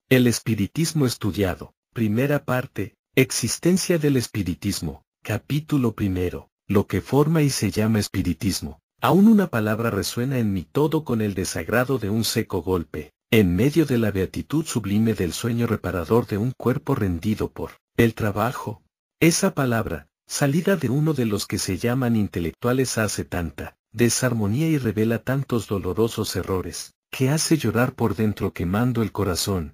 El espiritismo estudiado. Primera parte. Existencia del espiritismo. Capítulo primero. Lo que forma y se llama espiritismo. Aún una palabra resuena en mí todo con el desagrado de un seco golpe, en medio de la beatitud sublime del sueño reparador de un cuerpo rendido por el trabajo. Esa palabra, salida de uno de los que se llaman intelectuales, hace tanta desarmonía y revela tantos dolorosos errores, que hace llorar por dentro quemando el corazón.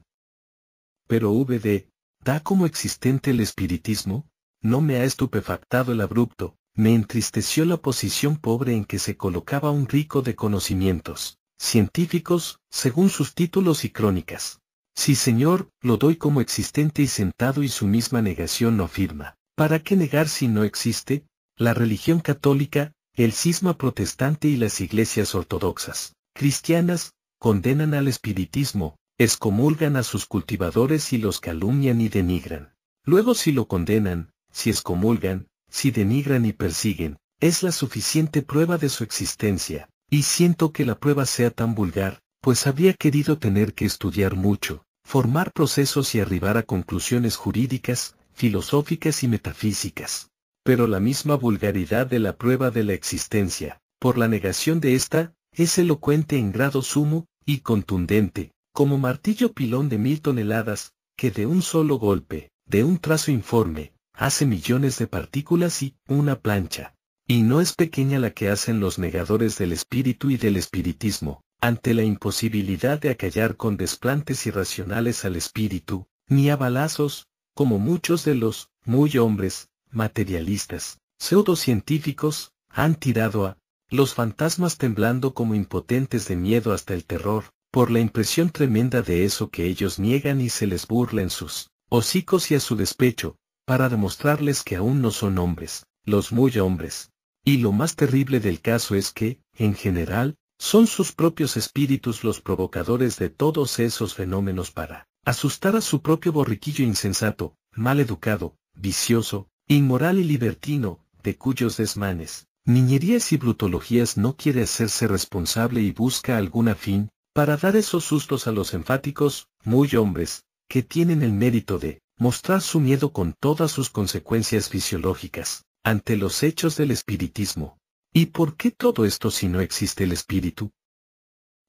Pero VD, ¿da como existente el espiritismo? No me ha estupefactado el abrupto, me entristeció la posición pobre en que se colocaba un rico de conocimientos científicos, según sus títulos y crónicas. Sí, señor, lo doy como existente y sentado, y su misma negación no afirma. ¿Para qué negar si no existe? La religión católica, el cisma protestante y las iglesias ortodoxas cristianas condenan al espiritismo, excomulgan a sus cultivadores y los calumnian y denigran. Luego, si lo condenan, si excomulgan, si denigran y persiguen, es la suficiente prueba de su existencia, y siento que la prueba sea tan vulgar, pues habría querido tener que estudiar mucho, formar procesos y arribar a conclusiones jurídicas, filosóficas y metafísicas. Pero la misma vulgaridad de la prueba de la existencia, por la negación de esta, es elocuente en grado sumo, y contundente, como martillo pilón de 1000 toneladas, que de un solo golpe, de un trazo informe, hace millones de partículas y una plancha. Y no es pequeña la que hacen los negadores del espíritu y del espiritismo, ante la imposibilidad de acallar con desplantes irracionales al espíritu, ni a balazos, como muchos de los muy hombres materialistas, pseudocientíficos, han tirado a los fantasmas, temblando como impotentes de miedo hasta el terror, por la impresión tremenda de eso que ellos niegan, y se les burla en sus hocicos y a su despecho, para demostrarles que aún no son hombres, los muy hombres. Y lo más terrible del caso es que, en general, son sus propios espíritus los provocadores de todos esos fenómenos para asustar a su propio borriquillo insensato, mal educado, vicioso, inmoral y libertino, de cuyos desmanes, niñerías y brutologías no quiere hacerse responsable y busca algún fin, para dar esos sustos a los enfáticos, muy hombres, que tienen el mérito de mostrar su miedo con todas sus consecuencias fisiológicas, ante los hechos del espiritismo. ¿Y por qué todo esto si no existe el espíritu?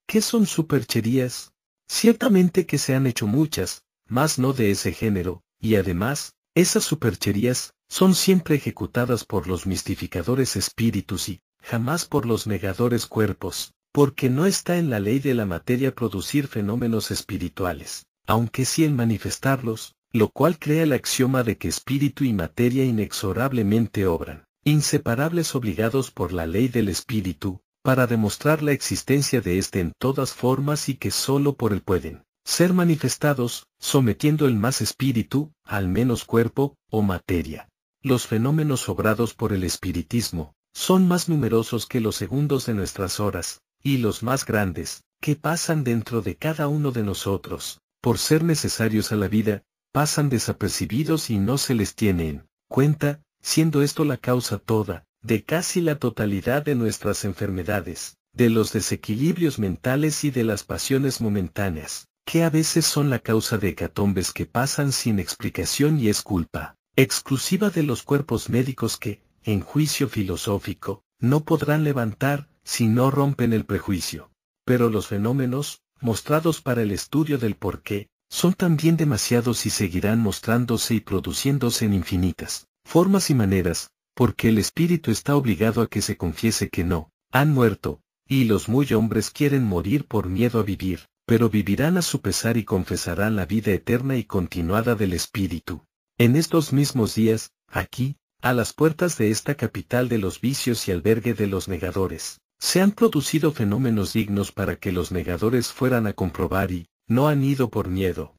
¿Qué son supercherías? Ciertamente que se han hecho muchas, mas no de ese género, y además, esas supercherías son siempre ejecutadas por los mistificadores espíritus y jamás por los negadores cuerpos, porque no está en la ley de la materia producir fenómenos espirituales, aunque sí en manifestarlos, lo cual crea el axioma de que espíritu y materia inexorablemente obran, inseparables, obligados por la ley del espíritu, para demostrar la existencia de éste en todas formas, y que sólo por él pueden ser manifestados, sometiendo el más espíritu, al menos cuerpo, o materia. Los fenómenos obrados por el espiritismo son más numerosos que los segundos de nuestras horas, y los más grandes, que pasan dentro de cada uno de nosotros, por ser necesarios a la vida, pasan desapercibidos y no se les tiene en cuenta, siendo esto la causa toda, de casi la totalidad de nuestras enfermedades, de los desequilibrios mentales y de las pasiones momentáneas, que a veces son la causa de hecatombes que pasan sin explicación, y es culpa exclusiva de los cuerpos médicos que, en juicio filosófico, no podrán levantar, si no rompen el prejuicio. Pero los fenómenos, mostrados para el estudio del porqué, son también demasiados y seguirán mostrándose y produciéndose en infinitas formas y maneras, porque el espíritu está obligado a que se confiese que no han muerto, y los muy hombres quieren morir por miedo a vivir, pero vivirán a su pesar y confesarán la vida eterna y continuada del espíritu. En estos mismos días, aquí, a las puertas de esta capital de los vicios y albergue de los negadores, se han producido fenómenos dignos para que los negadores fueran a comprobar, y no han ido por miedo.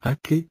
¿A qué?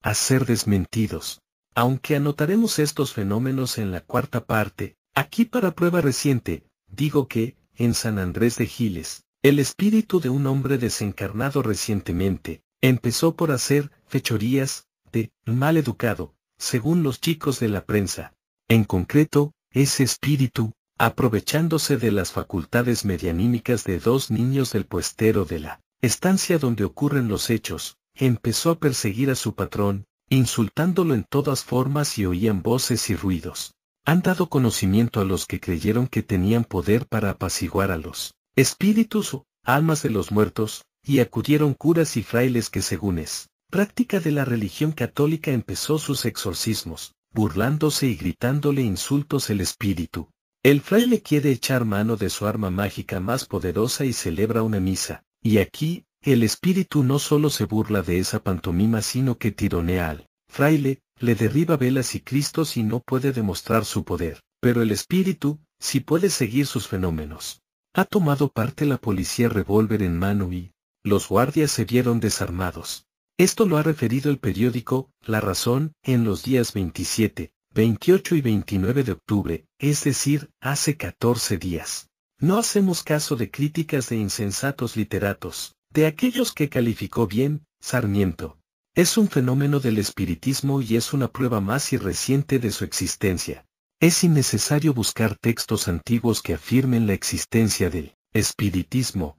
A ser desmentidos. Aunque anotaremos estos fenómenos en la cuarta parte, aquí para prueba reciente, digo que, en San Andrés de Giles, el espíritu de un hombre desencarnado recientemente, empezó por hacer fechorías, de mal educado, según los chicos de la prensa. En concreto, ese espíritu, aprovechándose de las facultades medianímicas de 2 niños del puestero de la estancia donde ocurren los hechos, empezó a perseguir a su patrón, insultándolo en todas formas y oían voces y ruidos. Han dado conocimiento a los que creyeron que tenían poder para apaciguar a los espíritus o almas de los muertos, y acudieron curas y frailes que según es práctica de la religión católica empezó sus exorcismos, burlándose y gritándole insultos el espíritu. El fraile quiere echar mano de su arma mágica más poderosa y celebra una misa, y aquí, el espíritu no solo se burla de esa pantomima sino que tironea al fraile, le derriba velas y cristos y no puede demostrar su poder, pero el espíritu, sí puede seguir sus fenómenos. Ha tomado parte la policía revólver en mano y los guardias se vieron desarmados. Esto lo ha referido el periódico La Razón en los días 27, 28 y 29 de octubre, es decir, hace 14 días. No hacemos caso de críticas de insensatos literatos, de aquellos que calificó bien Sarmiento. Es un fenómeno del espiritismo y es una prueba más y reciente de su existencia. Es innecesario buscar textos antiguos que afirmen la existencia del espiritismo.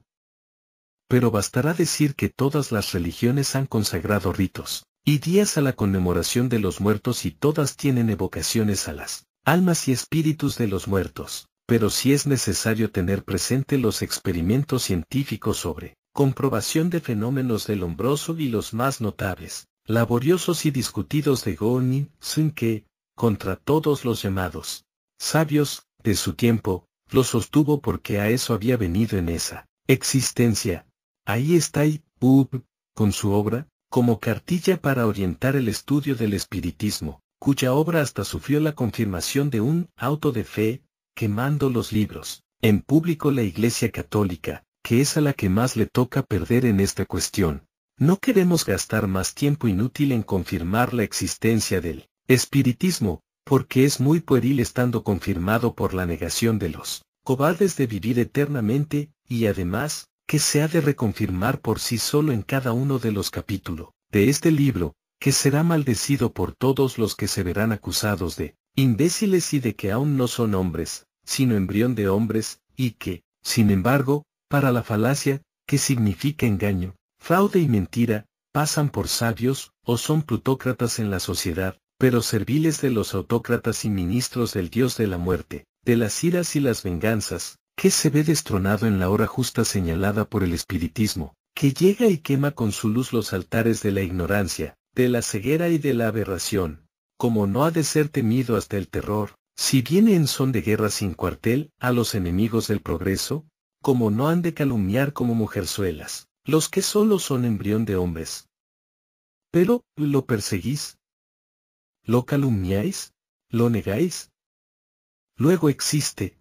Pero bastará decir que todas las religiones han consagrado ritos y días a la conmemoración de los muertos y todas tienen evocaciones a las almas y espíritus de los muertos, pero sí es necesario tener presente los experimentos científicos sobre comprobación de fenómenos del umbroso y los más notables, laboriosos y discutidos de Gonin Sun que, contra todos los llamados sabios de su tiempo, lo sostuvo porque a eso había venido en esa existencia. Ahí está con su obra, como cartilla para orientar el estudio del espiritismo, cuya obra hasta sufrió la confirmación de un auto de fe, quemando los libros, en público la Iglesia Católica, que es a la que más le toca perder en esta cuestión. No queremos gastar más tiempo inútil en confirmar la existencia del espiritismo, porque es muy pueril estando confirmado por la negación de los cobardes de vivir eternamente, y además, que se ha de reconfirmar por sí solo en cada uno de los capítulos de este libro, que será maldecido por todos los que se verán acusados de imbéciles y de que aún no son hombres, sino embrión de hombres, y que, sin embargo, para la falacia, que significa engaño, fraude y mentira, pasan por sabios, o son plutócratas en la sociedad, pero serviles de los autócratas y ministros del dios de la muerte, de las iras y las venganzas, que se ve destronado en la hora justa señalada por el espiritismo, que llega y quema con su luz los altares de la ignorancia, de la ceguera y de la aberración, como no ha de ser temido hasta el terror, si viene en son de guerra sin cuartel, a los enemigos del progreso, como no han de calumniar como mujerzuelas, los que solo son embrión de hombres. Pero, ¿lo perseguís? ¿Lo calumniáis? ¿Lo negáis? Luego existe,